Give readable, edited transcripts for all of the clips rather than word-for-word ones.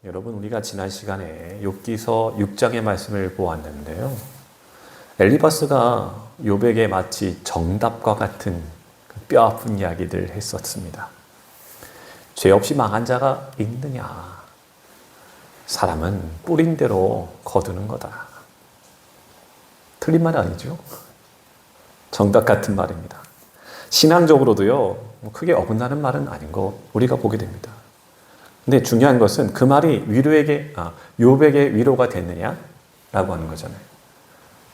여러분, 우리가 지난 시간에 욥기서 6장의 말씀을 보았는데요. 엘리바스가 욥에게 마치 정답과 같은 뼈 아픈 이야기들 했었습니다. 죄 없이 망한 자가 있느냐? 사람은 뿌린 대로 거두는 거다. 틀린 말 아니죠? 정답 같은 말입니다. 신앙적으로도요, 크게 어긋나는 말은 아닌 거 우리가 보게 됩니다. 근데 중요한 것은 그 말이 욥에게 위로가 됐느냐라고 하는 거잖아요.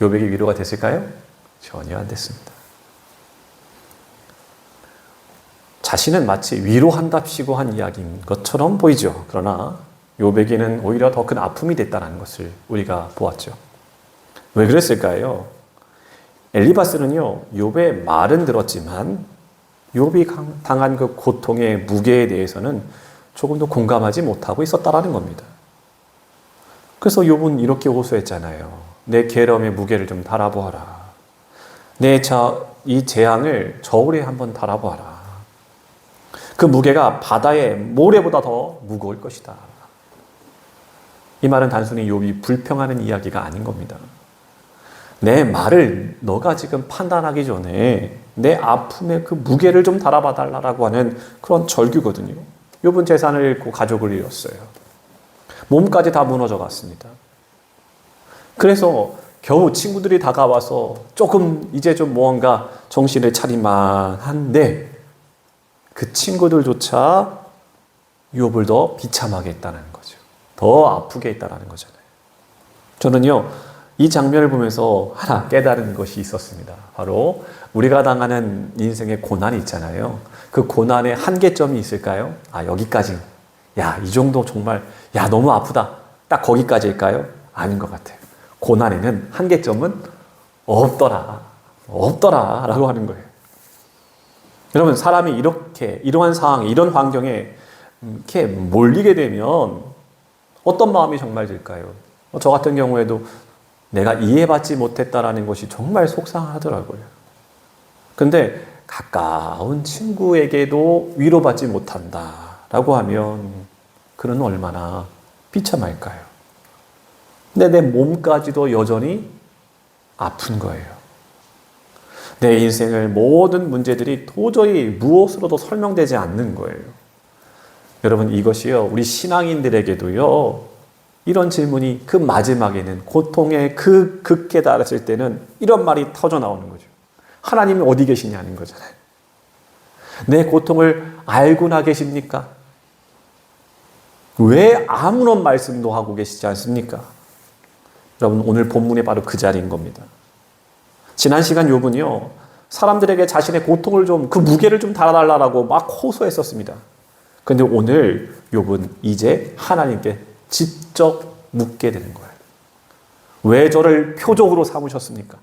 욥에게 위로가 됐을까요? 전혀 안 됐습니다. 자신은 마치 위로한답시고 한 이야기인 것처럼 보이죠. 그러나 욥에게는 오히려 더 큰 아픔이 됐다는 것을 우리가 보았죠. 왜 그랬을까요? 엘리바스는요, 욥의 말은 들었지만 욥이 당한 그 고통의 무게에 대해서는 조금도 공감하지 못하고 있었다라는 겁니다. 그래서 욥은 이렇게 호소했잖아요. 내 계름의 무게를 좀 달아보아라. 이 재앙을 저울에 한번 달아보아라. 그 무게가 바다의 모래보다 더 무거울 것이다. 이 말은 단순히 욥이 불평하는 이야기가 아닌 겁니다. 내 말을 너가 지금 판단하기 전에 내 아픔의 그 무게를 좀 달아봐 달라고 하는 그런 절규거든요. 욥은 재산을 잃고 가족을 잃었어요. 몸까지 다 무너져 갔습니다. 그래서 겨우 친구들이 다가와서 조금 이제 좀 뭔가 정신을 차릴만 한데 그 친구들조차 욥을 더 비참하게 했다는 거죠. 더 아프게 했다는 거잖아요. 저는요, 이 장면을 보면서 하나 깨달은 것이 있었습니다. 바로 우리가 당하는 인생의 고난이 있잖아요. 그 고난의 한계점이 있을까요? 여기까지. 이 정도 정말, 너무 아프다. 딱 거기까지일까요? 아닌 것 같아요. 고난에는 한계점은 없더라. 라고 하는 거예요. 여러분, 사람이 이러한 상황, 이런 환경에 이렇게 몰리게 되면 어떤 마음이 정말 들까요? 저 같은 경우에도 내가 이해받지 못했다라는 것이 정말 속상하더라고요. 근데 가까운 친구에게도 위로받지 못한다라고 하면 그는 얼마나 비참할까요? 근데 내 몸까지도 여전히 아픈 거예요. 내 인생의 모든 문제들이 도저히 무엇으로도 설명되지 않는 거예요. 여러분, 이것이요, 우리 신앙인들에게도요, 이런 질문이 그 마지막에는 고통의 그 극에 달했을 때는 이런 말이 터져 나오는 거죠. 하나님이 어디 계시냐는 거잖아요. 내 고통을 알고나 계십니까? 왜 아무런 말씀도 하고 계시지 않습니까? 여러분, 오늘 본문이 바로 그 자리인 겁니다. 지난 시간 욥은요, 사람들에게 자신의 고통을 그 무게를 좀 달아달라고 막 호소했었습니다. 그런데 오늘 욥은 이제 하나님께 직접 묻게 되는 거예요. 왜 저를 표적으로 삼으셨습니까?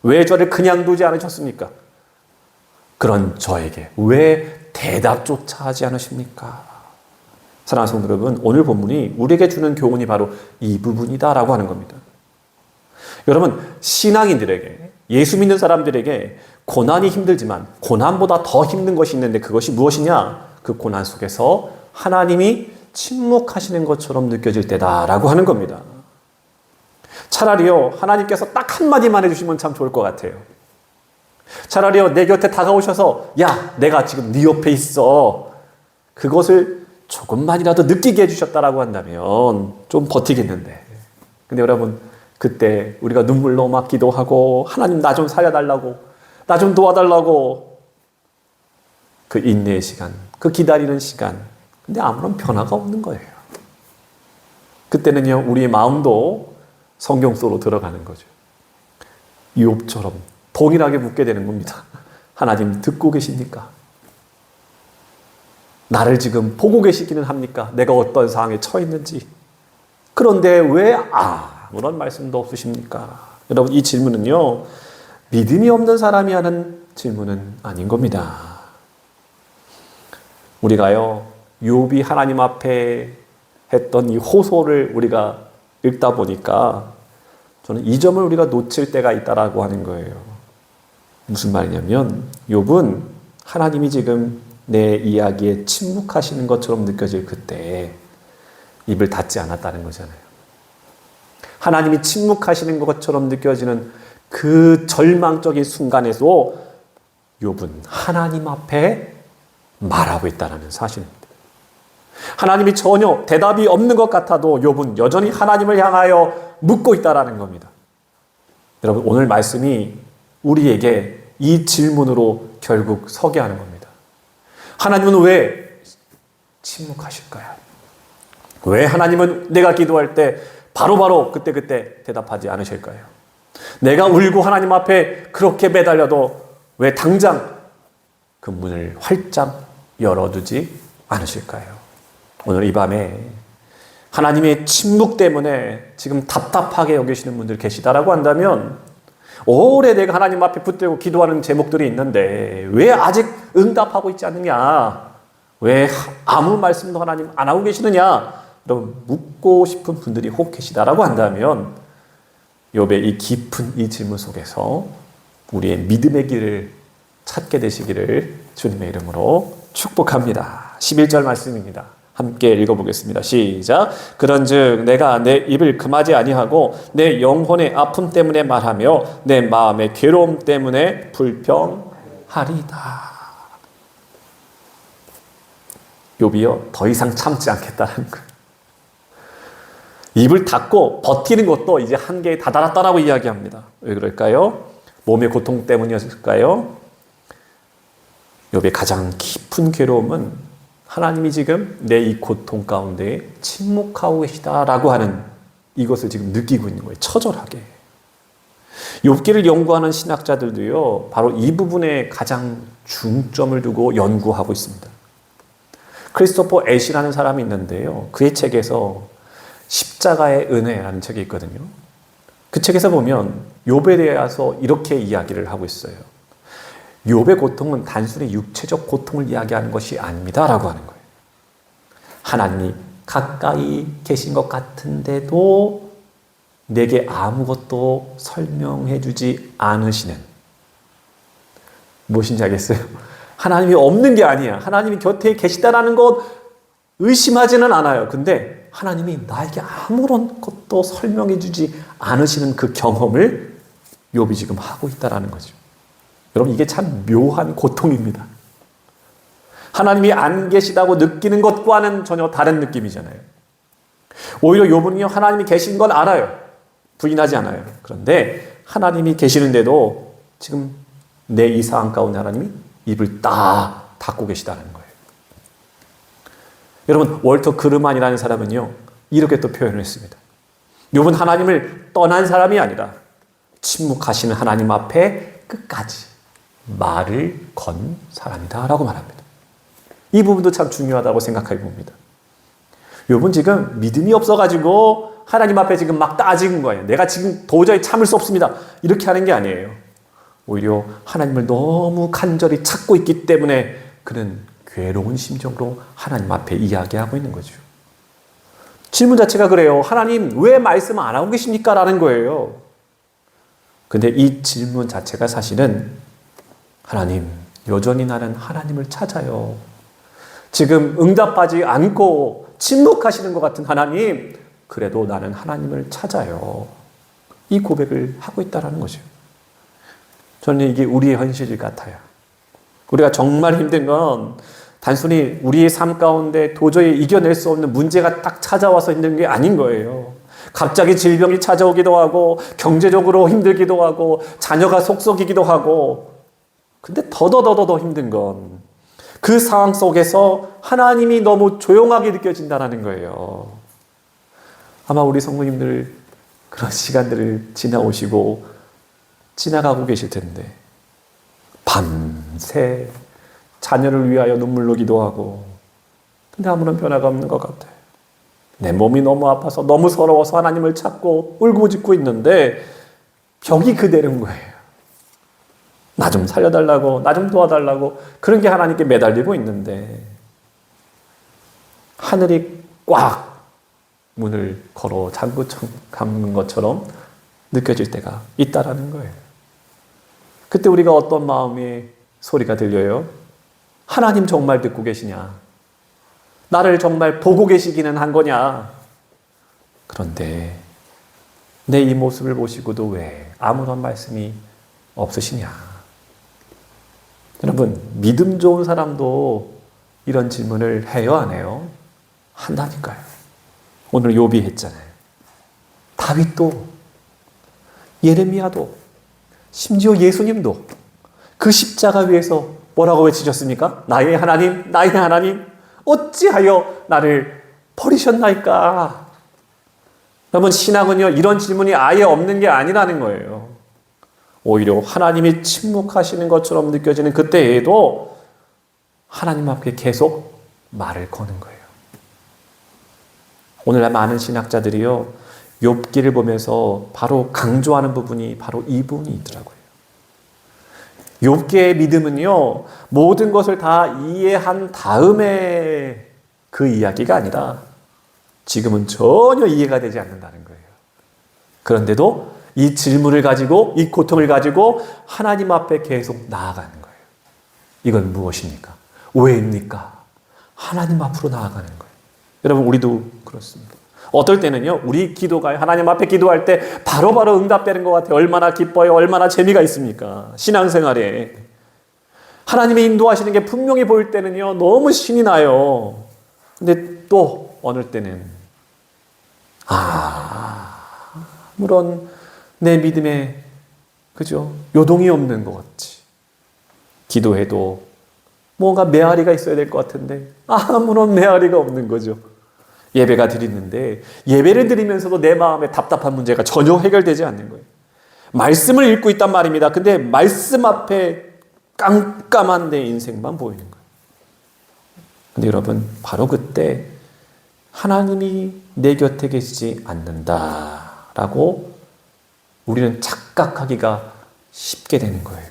왜 저를 그냥 두지 않으셨습니까? 그런 저에게 왜 대답조차 하지 않으십니까? 사랑하는 성도 여러분, 오늘 본문이 우리에게 주는 교훈이 바로 이 부분이다라고 하는 겁니다. 여러분, 신앙인들에게, 예수 믿는 사람들에게 고난이 힘들지만 고난보다 더 힘든 것이 있는데 그것이 무엇이냐? 그 고난 속에서 하나님이 침묵하시는 것처럼 느껴질 때다라고 하는 겁니다. 차라리요, 하나님께서 딱 한마디만 해주시면 참 좋을 것 같아요. 차라리요, 내 곁에 다가오셔서 내가 지금 네 옆에 있어. 그것을 조금만이라도 느끼게 해주셨다라고 한다면 좀 버티겠는데. 근데 여러분, 그때 우리가 눈물로 막 기도하고 하나님 나 좀 살려달라고, 나 좀 도와달라고, 그 인내의 시간, 그 기다리는 시간, 근데 아무런 변화가 없는 거예요. 그때는요, 우리의 마음도 성경 속으로 들어가는 거죠. 욥처럼 동일하게 묻게 되는 겁니다. 하나님 듣고 계십니까? 나를 지금 보고 계시기는 합니까? 내가 어떤 상황에 처해 있는지. 그런데 왜 아무런 말씀도 없으십니까? 여러분, 이 질문은요, 믿음이 없는 사람이 하는 질문은 아닌 겁니다. 우리가요, 욥이 하나님 앞에 했던 이 호소를 우리가 읽다 보니까 저는 이 점을 우리가 놓칠 때가 있다라고 하는 거예요. 무슨 말이냐면 욥은 하나님이 지금 내 이야기에 침묵하시는 것처럼 느껴질 그때 입을 닫지 않았다는 거잖아요. 하나님이 침묵하시는 것처럼 느껴지는 그 절망적인 순간에도 욥은 하나님 앞에 말하고 있다는 사실입니다. 하나님이 전혀 대답이 없는 것 같아도 욥은 여전히 하나님을 향하여 묻고 있다는 겁니다. 여러분, 오늘 말씀이 우리에게 이 질문으로 결국 서게 하는 겁니다. 하나님은 왜 침묵하실까요? 왜 하나님은 내가 기도할 때 바로바로 그때그때 대답하지 않으실까요? 내가 울고 하나님 앞에 그렇게 매달려도 왜 당장 그 문을 활짝 열어두지 않으실까요? 오늘 이 밤에 하나님의 침묵 때문에 지금 답답하게 여기시는 분들 계시다라고 한다면, 오래 내가 하나님 앞에 붙들고 기도하는 제목들이 있는데 왜 아직 응답하고 있지 않느냐? 왜 아무 말씀도 하나님 안 하고 계시느냐? 여러분, 묻고 싶은 분들이 혹 계시다라고 한다면 욥의 이 깊은 이 질문 속에서 우리의 믿음의 길을 찾게 되시기를 주님의 이름으로 축복합니다. 11절 말씀입니다. 함께 읽어보겠습니다. 시작. 그런즉 내가 내 입을 금하지 아니하고 내 영혼의 아픔 때문에 말하며 내 마음의 괴로움 때문에 불평하리다. 욥이요, 더 이상 참지 않겠다는 거예요. 입을 닫고 버티는 것도 이제 한계에 다다랐다라고 이야기합니다. 왜 그럴까요? 몸의 고통 때문이었을까요? 욥의 가장 깊은 괴로움은 하나님이 지금 내 이 고통 가운데 침묵하고 계시다라고 하는 이것을 지금 느끼고 있는 거예요. 처절하게. 욥기를 연구하는 신학자들도요, 바로 이 부분에 가장 중점을 두고 연구하고 있습니다. 크리스토퍼 애시라는 사람이 있는데요, 그의 책에서 십자가의 은혜라는 책이 있거든요. 그 책에서 보면 욥에 대해서 이렇게 이야기를 하고 있어요. 욥의 고통은 단순히 육체적 고통을 이야기하는 것이 아닙니다라고 하는 거예요. 하나님이 가까이 계신 것 같은데도 내게 아무것도 설명해 주지 않으시는, 무엇인지 알겠어요? 하나님이 없는 게 아니야. 하나님이 곁에 계시다라는 것 의심하지는 않아요. 근데 하나님이 나에게 아무런 것도 설명해 주지 않으시는 그 경험을 욥이 지금 하고 있다는 거죠. 여러분, 이게 참 묘한 고통입니다. 하나님이 안 계시다고 느끼는 것과는 전혀 다른 느낌이잖아요. 오히려 욥은요, 하나님이 계신 건 알아요. 부인하지 않아요. 그런데 하나님이 계시는데도 지금 내 이 상황 가운데 하나님이 입을 딱 닫고 계시다는 거예요. 여러분, 월터 그르만이라는 사람은요, 이렇게 또 표현을 했습니다. 욥은 하나님을 떠난 사람이 아니라 침묵하시는 하나님 앞에 끝까지 말을 건 사람이다 라고 말합니다. 이 부분도 참 중요하다고 생각해 봅니다. 욥은 지금 믿음이 없어가지고 하나님 앞에 지금 막 따지는 거예요. 내가 지금 도저히 참을 수 없습니다, 이렇게 하는 게 아니에요. 오히려 하나님을 너무 간절히 찾고 있기 때문에 그는 괴로운 심정으로 하나님 앞에 이야기하고 있는 거죠. 질문 자체가 그래요. 하나님, 왜 말씀 안 하고 계십니까? 라는 거예요. 근데 이 질문 자체가 사실은, 하나님, 여전히 나는 하나님을 찾아요. 지금 응답하지 않고 침묵하시는 것 같은 하나님, 그래도 나는 하나님을 찾아요. 이 고백을 하고 있다는 거죠. 저는 이게 우리의 현실 같아요. 우리가 정말 힘든 건 단순히 우리의 삶 가운데 도저히 이겨낼 수 없는 문제가 딱 찾아와서 힘든 게 아닌 거예요. 갑자기 질병이 찾아오기도 하고, 경제적으로 힘들기도 하고, 자녀가 속썩이기도 하고. 근데 더더더더 힘든 건 그 상황 속에서 하나님이 너무 조용하게 느껴진다는 거예요. 아마 우리 성도님들 그런 시간들을 지나오시고 지나가고 계실 텐데, 밤새 자녀를 위하여 눈물로 기도하고, 근데 아무런 변화가 없는 것 같아요. 내 몸이 너무 아파서 너무 서러워서 하나님을 찾고 울고짖고 있는데 벽이 그대로인 거예요. 나 좀 살려달라고, 나 좀 도와달라고, 그런 게 하나님께 매달리고 있는데 하늘이 꽉 문을 걸어 잠그는 것처럼 느껴질 때가 있다라는 거예요. 그때 우리가 어떤 마음의 소리가 들려요? 하나님 정말 듣고 계시냐? 나를 정말 보고 계시기는 한 거냐? 그런데 내 이 모습을 보시고도 왜 아무런 말씀이 없으시냐? 여러분, 믿음 좋은 사람도 이런 질문을 해요, 안 해요? 한다니까요. 오늘 욥이 했잖아요. 다윗도, 예레미야도, 심지어 예수님도 그 십자가 위에서 뭐라고 외치셨습니까? 나의 하나님, 나의 하나님, 어찌하여 나를 버리셨나이까? 여러분, 신앙은요, 이런 질문이 아예 없는 게 아니라는 거예요. 오히려 하나님이 침묵하시는 것처럼 느껴지는 그때에도 하나님 앞에 계속 말을 거는 거예요. 오늘날 많은 신학자들이요, 욥기를 보면서 바로 강조하는 부분이 바로 이 부분이 있더라고요. 욥기의 믿음은요, 모든 것을 다 이해한 다음에 그 이야기가 아니라 지금은 전혀 이해가 되지 않는다는 거예요. 그런데도 이 질문을 가지고, 이 고통을 가지고 하나님 앞에 계속 나아가는 거예요. 이건 무엇입니까? 왜입니까? 하나님 앞으로 나아가는 거예요. 여러분, 우리도 그렇습니다. 어떨 때는요, 우리 기도가 하나님 앞에 기도할 때 바로바로 응답되는 것 같아요. 얼마나 기뻐요. 얼마나 재미가 있습니까? 신앙생활에. 하나님이 인도하시는 게 분명히 보일 때는요, 너무 신이 나요. 근데 또 어느 때는 아무런 내 믿음에, 그죠? 요동이 없는 것 같지. 기도해도 뭔가 메아리가 있어야 될 것 같은데 아무런 메아리가 없는 거죠. 예배가 드리는데 예배를 드리면서도 내 마음에 답답한 문제가 전혀 해결되지 않는 거예요. 말씀을 읽고 있단 말입니다. 근데 말씀 앞에 깜깜한 내 인생만 보이는 거예요. 근데 여러분, 바로 그때 하나님이 내 곁에 계시지 않는다라고 우리는 착각하기가 쉽게 되는 거예요.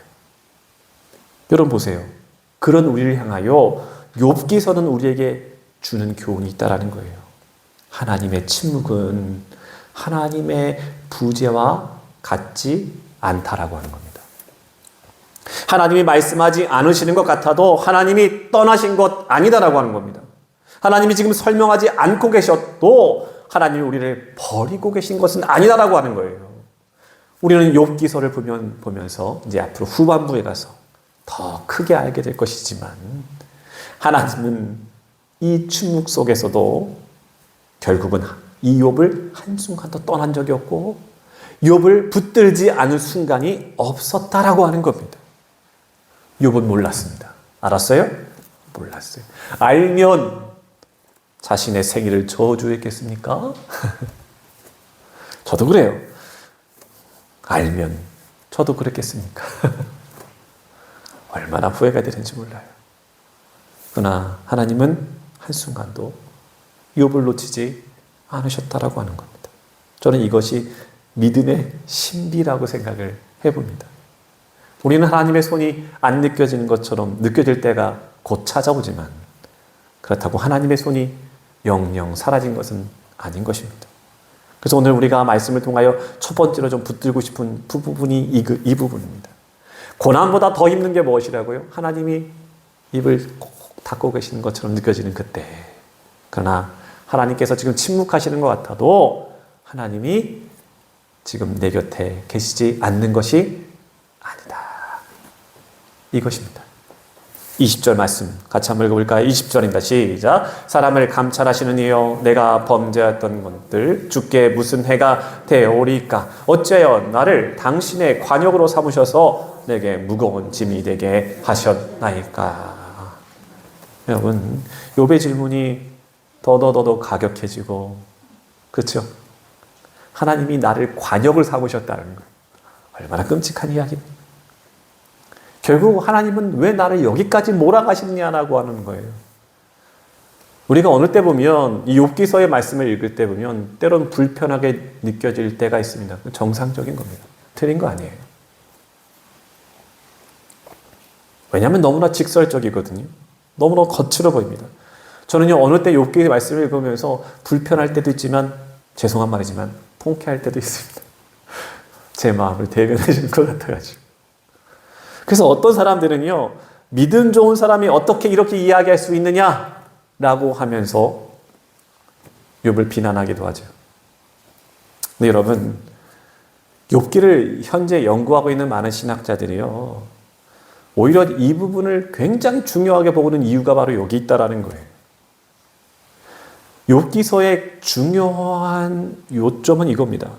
여러분 보세요. 그런 우리를 향하여 욥기서는 우리에게 주는 교훈이 있다라는 거예요. 하나님의 침묵은 하나님의 부재와 같지 않다라고 하는 겁니다. 하나님이 말씀하지 않으시는 것 같아도 하나님이 떠나신 것 아니다라고 하는 겁니다. 하나님이 지금 설명하지 않고 계셔도 하나님이 우리를 버리고 계신 것은 아니다라고 하는 거예요. 우리는 욥기서를 보면서 이제 앞으로 후반부에 가서 더 크게 알게 될 것이지만 하나님은 이 침묵 속에서도 결국은 이 욥을 한순간도 떠난 적이 없고 욥을 붙들지 않을 순간이 없었다라고 하는 겁니다. 욥은 몰랐습니다. 알았어요? 몰랐어요. 알면 자신의 생일을 저주했겠습니까? 저도 그래요. 알면 저도 그랬겠습니까? 얼마나 후회가 되는지 몰라요. 그러나 하나님은 한순간도 욥을 놓치지 않으셨다라고 하는 겁니다. 저는 이것이 믿음의 신비라고 생각을 해봅니다. 우리는 하나님의 손이 안 느껴지는 것처럼 느껴질 때가 곧 찾아오지만 그렇다고 하나님의 손이 영영 사라진 것은 아닌 것입니다. 그래서 오늘 우리가 말씀을 통하여 첫 번째로 좀 붙들고 싶은 부분이 이 부분입니다. 고난보다 더 힘든 게 무엇이라고요? 하나님이 입을 꼭 닫고 계시는 것처럼 느껴지는 그때. 그러나 하나님께서 지금 침묵하시는 것 같아도 하나님이 지금 내 곁에 계시지 않는 것이 아니다. 이것입니다. 20절 말씀 같이 한번 읽어볼까요? 20절입니다. 시작. 사람을 감찰하시는 이여 내가 범죄했던 것들 주께 무슨 해가 되오리까? 어찌하여 나를 당신의 관역으로 삼으셔서 내게 무거운 짐이 되게 하셨나이까? 여러분, 욥의 질문이 더더더더 가격해지고, 그렇죠? 하나님이 나를 관역을 삼으셨다는 거예요. 얼마나 끔찍한 이야기입니까? 결국 하나님은 왜 나를 여기까지 몰아가시느냐라고 하는 거예요. 우리가 어느 때 보면 이 욥기서의 말씀을 읽을 때 보면 때로는 불편하게 느껴질 때가 있습니다. 정상적인 겁니다. 틀린 거 아니에요. 왜냐하면 너무나 직설적이거든요. 너무나 거칠어 보입니다. 저는요, 어느 때 욥기의 말씀을 읽으면서 불편할 때도 있지만 죄송한 말이지만 통쾌할 때도 있습니다. 제 마음을 대변해 주는 것 같아가지고. 그래서 어떤 사람들은요, 믿음 좋은 사람이 어떻게 이렇게 이야기할 수 있느냐라고 하면서 욥을 비난하기도 하죠. 근데 여러분, 욥기를 현재 연구하고 있는 많은 신학자들이요, 오히려 이 부분을 굉장히 중요하게 보고는 이유가 바로 여기 있다라는 거예요. 욥기서의 중요한 요점은 이겁니다.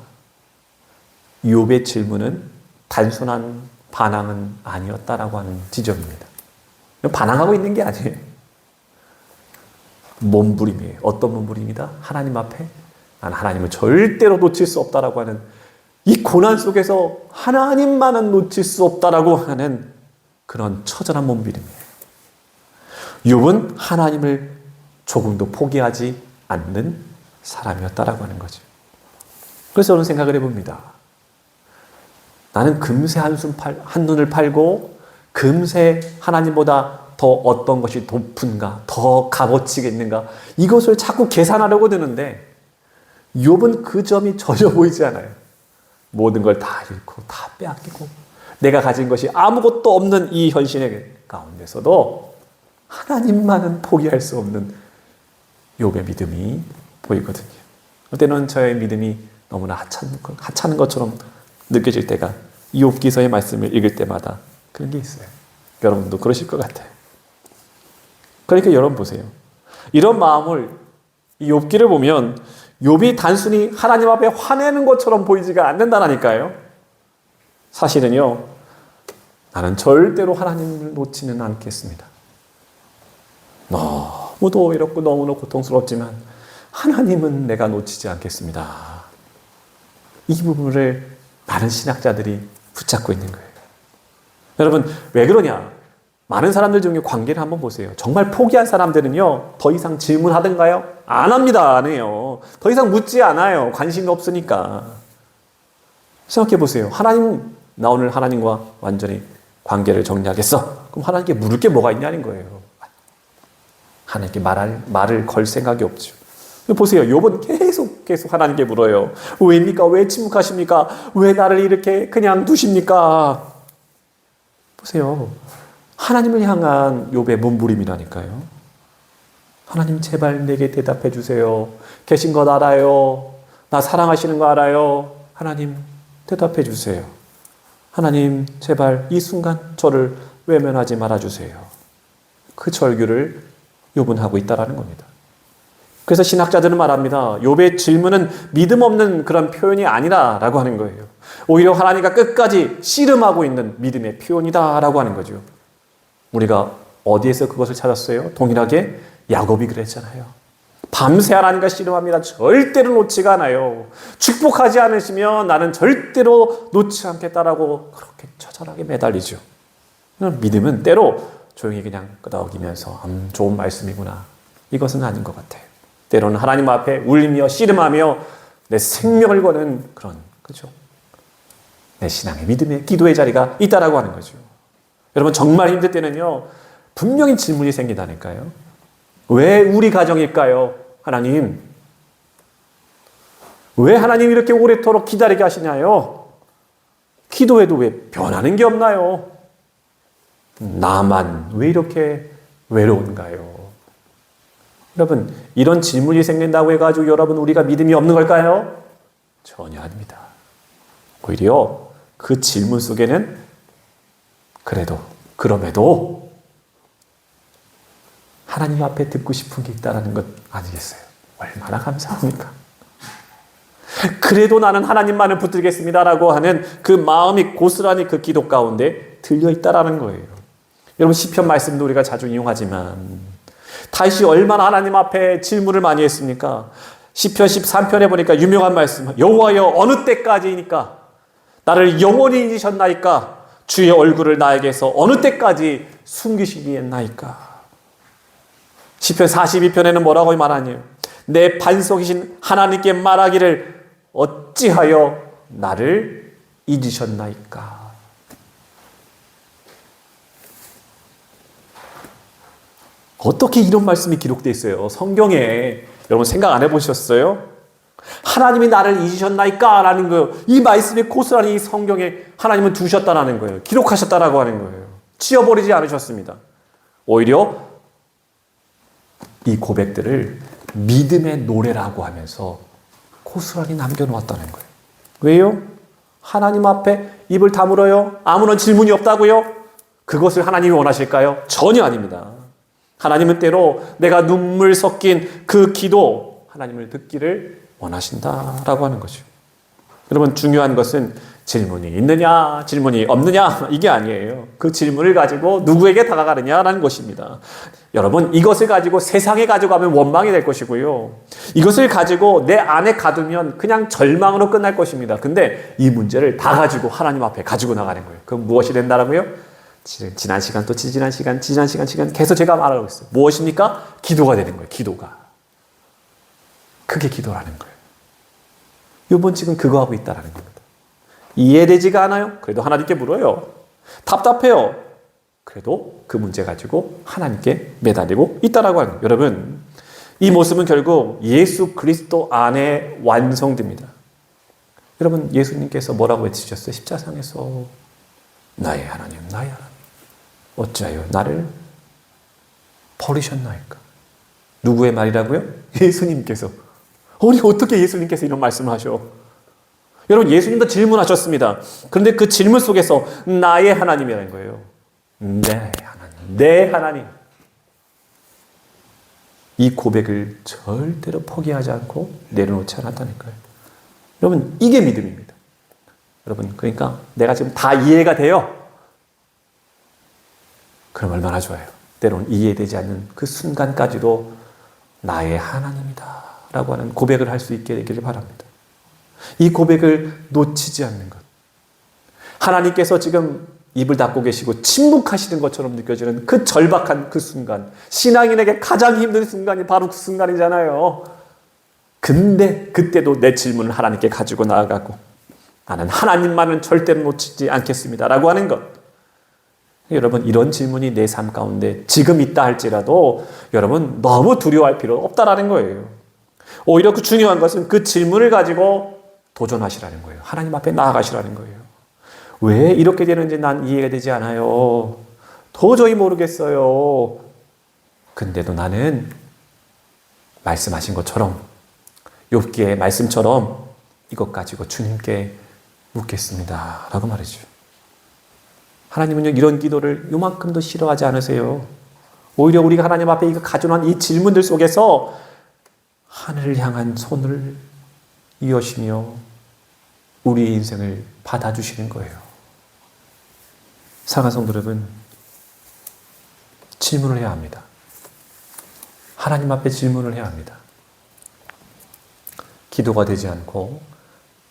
욥의 질문은 단순한 반항은 아니었다라고 하는 지점입니다. 반항하고 있는 게 아니에요. 몸부림이에요. 어떤 몸부림이다? 하나님 앞에 난 하나님을 절대로 놓칠 수 없다라고 하는, 이 고난 속에서 하나님만은 놓칠 수 없다라고 하는 그런 처절한 몸부림이에요. 욥은 하나님을 조금도 포기하지 않는 사람이었다라고 하는 거죠. 그래서 저는 생각을 해봅니다. 나는 금세 한눈을 팔고 금세 하나님보다 더 어떤 것이 높은가, 더 값어치가 있는가, 이것을 자꾸 계산하려고 드는데 욥은 그 점이 전혀 보이지 않아요. 모든 걸 다 잃고 다 빼앗기고 내가 가진 것이 아무것도 없는 이 현실의 가운데서도 하나님만은 포기할 수 없는 욥의 믿음이 보이거든요. 그때는 저의 믿음이 너무나 하찮은 것처럼 느껴질 때가 이 욥기서의 말씀을 읽을 때마다 그런 게 있어요. 여러분도 그러실 것 같아요. 그러니까 여러분 보세요. 이런 마음을, 이 욥기를 보면 욥이 단순히 하나님 앞에 화내는 것처럼 보이지가 않는다니까요. 사실은요, 나는 절대로 하나님을 놓지는 않겠습니다. 너무도 외롭고 너무나 고통스럽지만 하나님은 내가 놓치지 않겠습니다. 이 부분을 많은 신학자들이 붙잡고 있는 거예요. 여러분, 왜 그러냐? 많은 사람들 중에 관계를 한번 보세요. 정말 포기한 사람들은요, 더 이상 질문하던가요? 안 합니다. 안 해요. 더 이상 묻지 않아요. 관심이 없으니까. 생각해 보세요. 나 오늘 하나님과 완전히 관계를 정리하겠어. 그럼 하나님께 물을 게 뭐가 있냐는 거예요. 하나님께 말을 걸 생각이 없죠. 보세요. 욥은 계속 하나님께 물어요. 왜입니까? 왜 침묵하십니까? 왜 나를 이렇게 그냥 두십니까? 보세요. 하나님을 향한 욥의 몸부림이라니까요. 하나님 제발 내게 대답해 주세요. 계신 것 알아요. 나 사랑하시는 거 알아요. 하나님 대답해 주세요. 하나님 제발 이 순간 저를 외면하지 말아주세요. 그 절규를 욥은 하고 있다는 겁니다. 그래서 신학자들은 말합니다. 욥의 질문은 믿음 없는 그런 표현이 아니라라고 하는 거예요. 오히려 하나님과 끝까지 씨름하고 있는 믿음의 표현이다라고 하는 거죠. 우리가 어디에서 그것을 찾았어요? 동일하게 야곱이 그랬잖아요. 밤새 하나님과 씨름합니다. 절대로 놓지가 않아요. 축복하지 않으시면 나는 절대로 놓지 않겠다라고 그렇게 처절하게 매달리죠. 믿음은 때로 조용히 그냥 끄덕이면서 좋은 말씀이구나, 이것은 아닌 것 같아요. 때로는 하나님 앞에 울며 씨름하며 내 생명을 거는 그런, 그죠? 내 신앙의 믿음의 기도의 자리가 있다라고 하는 거죠. 여러분, 정말 힘들 때는요, 분명히 질문이 생긴다니까요. 왜 우리 가정일까요? 하나님, 왜 하나님 이렇게 오래도록 기다리게 하시나요? 기도해도 왜 변하는 게 없나요? 나만 왜 이렇게 외로운가요? 여러분, 이런 질문이 생긴다고 해가지고 여러분 우리가 믿음이 없는 걸까요? 전혀 아닙니다. 오히려 그 질문 속에는 그럼에도 하나님 앞에 듣고 싶은 게 있다는 것 아니겠어요? 얼마나 감사합니까? 그래도 나는 하나님만을 붙들겠습니다라고 하는 그 마음이 고스란히 그 기도 가운데 들려있다라는 거예요. 여러분, 시편 말씀도 우리가 자주 이용하지만 다윗이 얼마나 하나님 앞에 질문을 많이 했습니까? 시편 13편에 보니까 유명한 말씀, 여호와여 어느 때까지이니까 나를 영원히 잊으셨나이까? 주의 얼굴을 나에게서 어느 때까지 숨기시겠나이까? 시편 42편에는 뭐라고 말하니? 내 반석이신 하나님께 말하기를 어찌하여 나를 잊으셨나이까? 어떻게 이런 말씀이 기록되어 있어요? 성경에. 여러분 생각 안 해보셨어요? 하나님이 나를 잊으셨나이까? 라는 거, 이 말씀이 고스란히 성경에 하나님은 두셨다라는 거예요. 기록하셨다라고 하는 거예요. 지워버리지 않으셨습니다. 오히려 이 고백들을 믿음의 노래라고 하면서 고스란히 남겨놓았다는 거예요. 왜요? 하나님 앞에 입을 다물어요? 아무런 질문이 없다고요? 그것을 하나님이 원하실까요? 전혀 아닙니다. 하나님은 때로 내가 눈물 섞인 그 기도 하나님을 듣기를 원하신다라고 하는 거죠. 여러분, 중요한 것은 질문이 있느냐 질문이 없느냐 이게 아니에요. 그 질문을 가지고 누구에게 다가가느냐라는 것입니다. 여러분, 이것을 가지고 세상에 가져가면 원망이 될 것이고요, 이것을 가지고 내 안에 가두면 그냥 절망으로 끝날 것입니다. 근데 이 문제를 다 가지고 하나님 앞에 가지고 나가는 거예요. 그럼 무엇이 된다라고요? 지난 시간 또 지난 시간 계속 제가 말하고 있어요. 무엇입니까? 기도가 되는 거예요. 기도가. 그게 기도라는 거예요. 요번 지금 그거 하고 있다라는 겁니다. 이해되지가 않아요? 그래도 하나님께 물어요. 답답해요. 그래도 그 문제 가지고 하나님께 매달리고 있다라고 하는 거예요. 여러분, 이 모습은 결국 예수 그리스도 안에 완성됩니다. 여러분, 예수님께서 뭐라고 외치셨어요? 십자상에서 나의 하나님, 나의 하나님, 어찌하여 나를 버리셨나이까? 누구의 말이라고요? 예수님께서. 아니, 어떻게 예수님께서 이런 말씀을 하셔? 여러분, 예수님도 질문하셨습니다. 그런데 그 질문 속에서 나의 하나님이라는 거예요. 내 하나님, 내 하나님. 이 고백을 절대로 포기하지 않고 내려놓지 않았다는 거예요. 여러분, 이게 믿음입니다. 여러분, 그러니까 내가 지금 다 이해가 돼요. 그럼 얼마나 좋아요. 때로는 이해되지 않는 그 순간까지도 나의 하나님이다 라고 하는 고백을 할 수 있게 되기를 바랍니다. 이 고백을 놓치지 않는 것. 하나님께서 지금 입을 닫고 계시고 침묵하시는 것처럼 느껴지는 그 절박한 그 순간, 신앙인에게 가장 힘든 순간이 바로 그 순간이잖아요. 근데 그때도 내 질문을 하나님께 가지고 나아가고 나는 하나님만은 절대로 놓치지 않겠습니다 라고 하는 것. 여러분, 이런 질문이 내 삶 가운데 지금 있다 할지라도 여러분 너무 두려워할 필요 없다라는 거예요. 오히려 그 중요한 것은 그 질문을 가지고 도전하시라는 거예요. 하나님 앞에 나아가시라는 거예요. 왜 이렇게 되는지 난 이해가 되지 않아요. 도저히 모르겠어요. 근데도 나는 말씀하신 것처럼, 욥기의 말씀처럼 이것 가지고 주님께 묻겠습니다 라고 말이죠. 하나님은요, 이런 기도를 요만큼도 싫어하지 않으세요. 오히려 우리가 하나님 앞에 이거 가져놓은 이 질문들 속에서 하늘을 향한 손을 이어시며 우리의 인생을 받아주시는 거예요. 사랑하는 성도 여러분, 질문을 해야 합니다. 하나님 앞에 질문을 해야 합니다. 기도가 되지 않고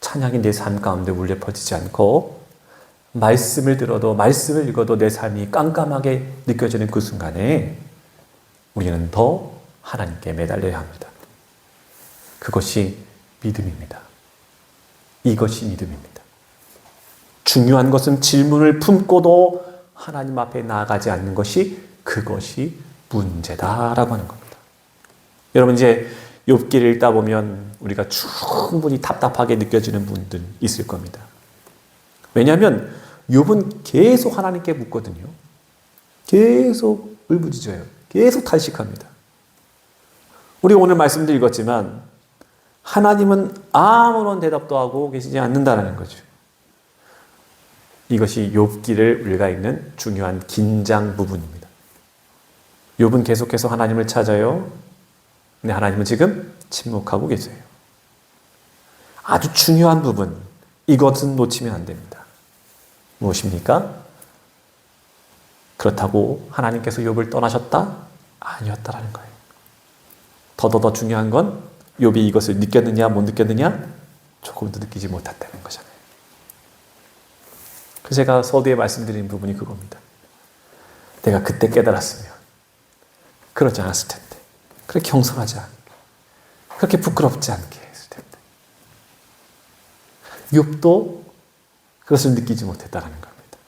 찬양이 내 삶 가운데 울려 퍼지지 않고 말씀을 들어도 말씀을 읽어도 내 삶이 깜깜하게 느껴지는 그 순간에 우리는 더 하나님께 매달려야 합니다. 그것이 믿음입니다. 이것이 믿음입니다. 중요한 것은 질문을 품고도 하나님 앞에 나아가지 않는 것이, 그것이 문제다라고 하는 겁니다. 여러분, 이제 욥기를 읽다 보면 우리가 충분히 답답하게 느껴지는 분들 있을 겁니다. 왜냐하면 욥은 계속 하나님께 묻거든요. 계속 울부짖어요. 계속 탄식합니다. 우리 오늘 말씀도 읽었지만 하나님은 아무런 대답도 하고 계시지 않는다는 거죠. 이것이 욥기를 우리가 읽는 중요한 긴장 부분입니다. 욥은 계속해서 하나님을 찾아요. 근데 하나님은 지금 침묵하고 계세요. 아주 중요한 부분, 이것은 놓치면 안 됩니다. 무엇입니까? 그렇다고 하나님께서 욥을 떠나셨다? 아니었다라는 거예요. 더더더 중요한 건 욥이 이것을 느꼈느냐 못 느꼈느냐? 조금도 느끼지 못했다는 거잖아요. 그래서 제가 서두에 말씀드린 부분이 그겁니다. 내가 그때 깨달았으면 그러지 않았을 텐데, 그렇게 겸손하지 않게, 그렇게 부끄럽지 않게 했을 텐데. 욥도 그것을 느끼지 못했다는 겁니다.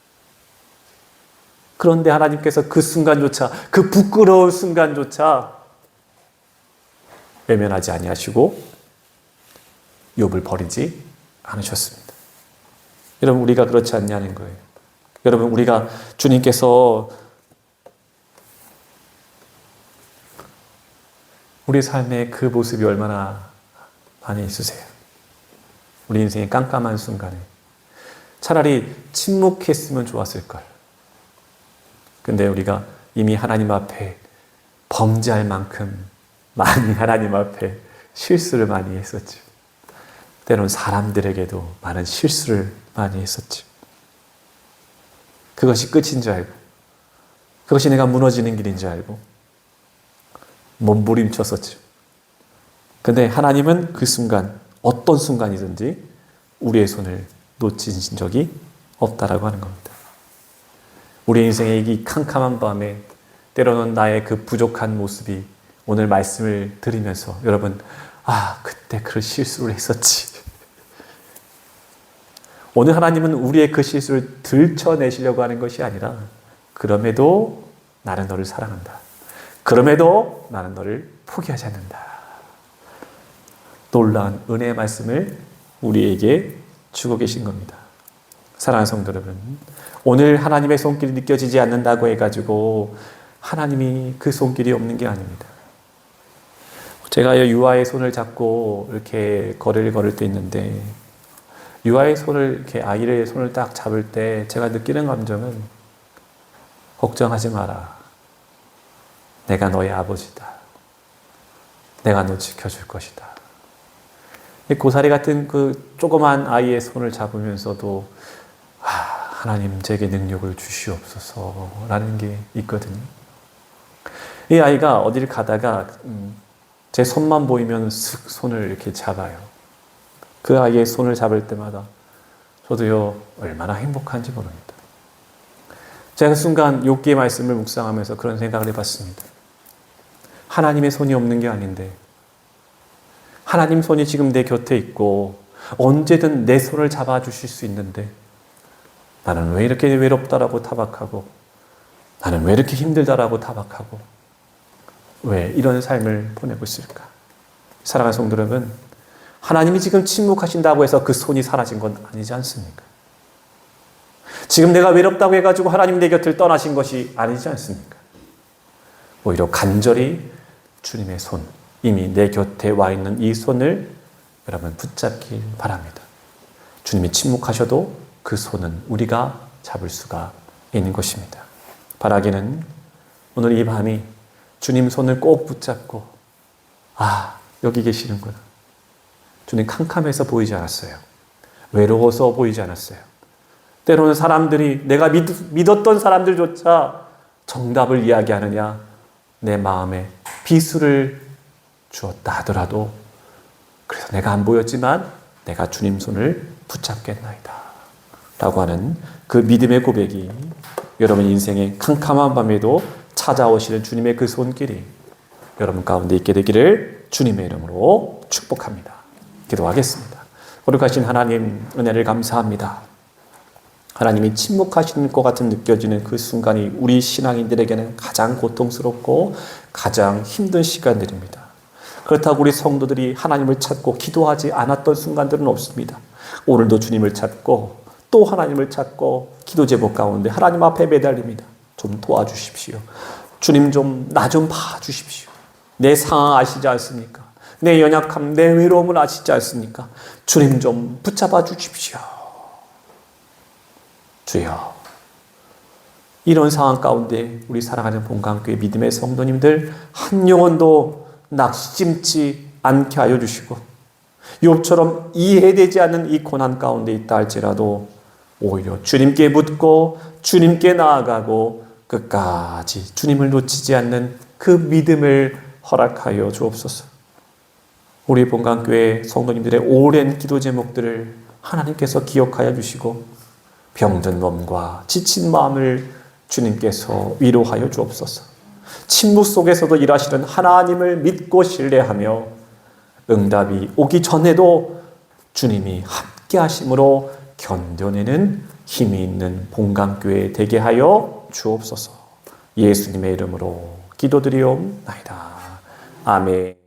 그런데 하나님께서 그 순간조차, 그 부끄러운 순간조차 외면하지 아니하시고 욥을 버리지 않으셨습니다. 여러분, 우리가 그렇지 않냐는 거예요. 여러분, 우리가 주님께서 우리 삶의 그 모습이 얼마나 많이 있으세요? 우리 인생의 깜깜한 순간에 차라리 침묵했으면 좋았을걸. 근데 우리가 이미 하나님 앞에 범죄할 만큼 많이 하나님 앞에 실수를 많이 했었죠. 때로는 사람들에게도 많은 실수를 많이 했었죠. 그것이 끝인 줄 알고, 그것이 내가 무너지는 길인 줄 알고 몸부림쳤었죠. 근데 하나님은 그 순간, 어떤 순간이든지 우리의 손을 놓치신 적이 없다라고 하는 겁니다. 우리 인생의 이 캄캄한 밤에 때로는 나의 그 부족한 모습이 오늘 말씀을 들으면서 여러분, 그때 그 실수를 했었지. 오늘 하나님은 우리의 그 실수를 들춰내시려고 하는 것이 아니라, 그럼에도 나는 너를 사랑한다. 그럼에도 나는 너를 포기하지 않는다. 놀라운 은혜의 말씀을 우리에게 주고 계신 겁니다. 사랑하는 성도 여러분, 오늘 하나님의 손길이 느껴지지 않는다고 해가지고 하나님이 그 손길이 없는 게 아닙니다. 제가 유아의 손을 잡고 이렇게 거리를 걸을 때 있는데, 유아의 손을, 이렇게 아이의 손을 딱 잡을 때 제가 느끼는 감정은, 걱정하지 마라. 내가 너의 아버지다. 내가 너 지켜줄 것이다. 고사리 같은 그 조그만 아이의 손을 잡으면서도 하나님 제게 능력을 주시옵소서라는 게 있거든요. 이 아이가 어디를 가다가 제 손만 보이면 슥 손을 이렇게 잡아요. 그 아이의 손을 잡을 때마다 저도요, 얼마나 행복한지 모릅니다. 제가 그 순간 욥기의 말씀을 묵상하면서 그런 생각을 해봤습니다. 하나님의 손이 없는 게 아닌데, 하나님 손이 지금 내 곁에 있고 언제든 내 손을 잡아주실 수 있는데, 나는 왜 이렇게 외롭다라고 타박하고, 나는 왜 이렇게 힘들다라고 타박하고, 왜 이런 삶을 보내고 있을까? 사랑하는 성도 여러분, 하나님이 지금 침묵하신다고 해서 그 손이 사라진 건 아니지 않습니까? 지금 내가 외롭다고 해가지고 하나님 내 곁을 떠나신 것이 아니지 않습니까? 오히려 간절히 주님의 손, 이미 내 곁에 와 있는 이 손을 여러분 붙잡길 바랍니다. 주님이 침묵하셔도 그 손은 우리가 잡을 수가 있는 것입니다. 바라기는 오늘 이 밤이 주님 손을 꼭 붙잡고, 여기 계시는구나. 주님 캄캄해서 보이지 않았어요. 외로워서 보이지 않았어요. 때로는 사람들이, 내가 믿었던 사람들조차 정답을 이야기하느냐, 내 마음에 비수를 주었다 하더라도, 그래서 내가 안 보였지만 내가 주님 손을 붙잡겠나이다 라고 하는 그 믿음의 고백이 여러분 인생의 캄캄한 밤에도 찾아오시는 주님의 그 손길이 여러분 가운데 있게 되기를 주님의 이름으로 축복합니다. 기도하겠습니다. 거룩하신 하나님, 은혜를 감사합니다. 하나님이 침묵하시는 것 같은 느껴지는 그 순간이 우리 신앙인들에게는 가장 고통스럽고 가장 힘든 시간들입니다. 그렇다고 우리 성도들이 하나님을 찾고 기도하지 않았던 순간들은 없습니다. 오늘도 주님을 찾고 또 하나님을 찾고 기도 제목 가운데 하나님 앞에 매달립니다. 좀 도와주십시오. 주님 좀 나 좀 봐주십시오. 내 상황 아시지 않습니까? 내 연약함, 내 외로움을 아시지 않습니까? 주님 좀 붙잡아 주십시오. 주여, 이런 상황 가운데 우리 사랑하는 본강교회 믿음의 성도님들 한 영혼도 낙심치 않게 하여 주시고, 욥처럼 이해되지 않는 이 고난 가운데 있다 할지라도 오히려 주님께 묻고 주님께 나아가고 끝까지 주님을 놓치지 않는 그 믿음을 허락하여 주옵소서. 우리 본강교회 성도님들의 오랜 기도 제목들을 하나님께서 기억하여 주시고, 병든 몸과 지친 마음을 주님께서 위로하여 주옵소서. 침묵 속에서도 일하시는 하나님을 믿고 신뢰하며 응답이 오기 전에도 주님이 함께 하심으로 견뎌내는 힘이 있는 본강교회 되게 하여 주옵소서. 예수님의 이름으로 기도드리옵나이다. 아멘.